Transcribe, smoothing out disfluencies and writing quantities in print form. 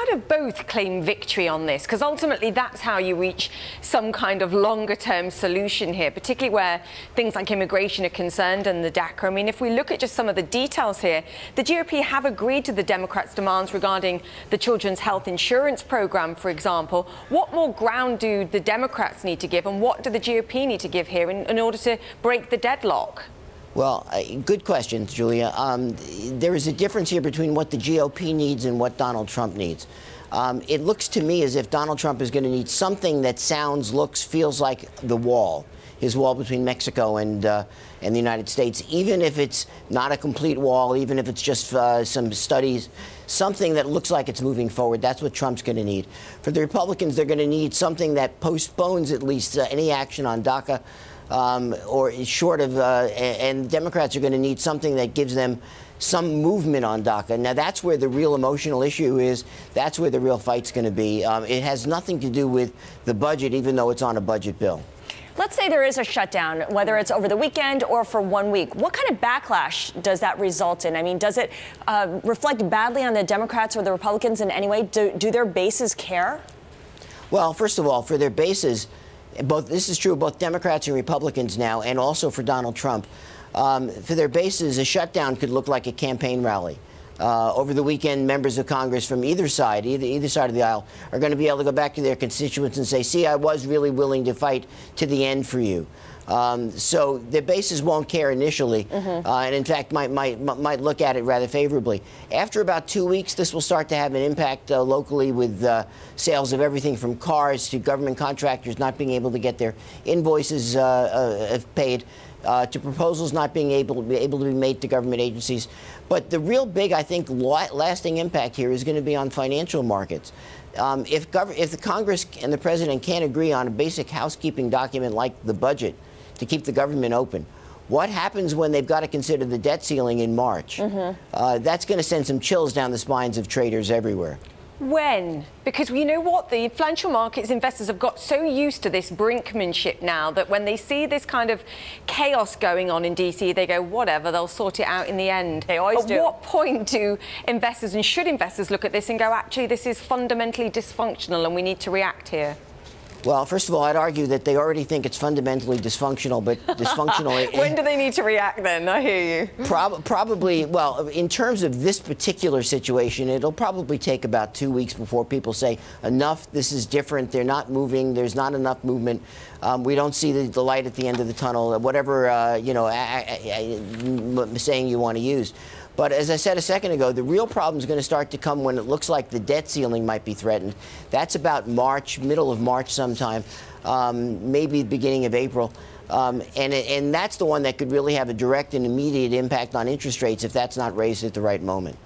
do both claim victory on this? Because ultimately that's how you reach some kind of longer-term solution here, particularly where things like immigration are concerned and the DACA. I mean, if we look at just some of the details here, the GOP have agreed to the Democrats' demands regarding the children's health insurance program, for example. What more ground do the Democrats need to give, and what do the GOP need to give here in order to break the deadlock? Well, good question, Julia. There is a difference here between what the GOP needs and what Donald Trump needs. It looks to me as if Donald Trump is going to need something that sounds, looks, feels like the wall, his wall between Mexico and the United States, even if it's not a complete wall, even if it's just some studies, something that looks like it's moving forward. That's what Trump's going to need. For the Republicans, they're going to need something that postpones at least any action on DACA. Or short of, and Democrats are going to need something that gives them some movement on DACA. Now, that's where the real emotional issue is. That's where the real fight's going to be. It has nothing to do with the budget, even though it's on a budget bill. Let's say there is a shutdown, whether it's over the weekend or for 1 week. What kind of backlash does that result in? I mean, does it reflect badly on the Democrats or the Republicans in any way? Do their bases care? Well, first of all, for their bases, this is true of both Democrats and Republicans now, and also for Donald Trump. For their bases, a shutdown could look like a campaign rally. Over the weekend, members of Congress from either side of the aisle, are going to be able to go back to their constituents and say, see, I was really willing to fight to the end for you. So their bases won't care initially, and in fact might look at it rather favorably. After about 2 weeks, this will start to have an impact locally with sales of everything from cars to government contractors not being able to get their invoices paid, to proposals not being able to be made to government agencies. But the real big, I think, lasting impact here is going to be on financial markets. If the Congress and the president can't agree on a basic housekeeping document like the budget to keep the government open, what happens when they've got to consider the debt ceiling in March? That's going to send some chills down the spines of traders everywhere. When? Because you know what? The financial markets investors have got so used to this brinkmanship now that when they see this kind of chaos going on in DC, they go, whatever, they'll sort it out in the end. They always do. At what point do investors and should investors look at this and go, actually, this is fundamentally dysfunctional and we need to react here? Well, first of all, I'd argue that they already think it's fundamentally dysfunctional, but dysfunctional. When do they need to react then? I hear you. Probably, well, in terms of this particular situation, it'll probably take about 2 weeks before people say, enough, this is different, they're not moving, there's not enough movement, we don't see the light at the end of the tunnel, whatever, saying you want to use. But as I said a second ago, the real problem is going to start to come when it looks like the debt ceiling might be threatened. That's about March, middle of March sometime, maybe the beginning of April. And that's the one that could really have a direct and immediate impact on interest rates if that's not raised at the right moment.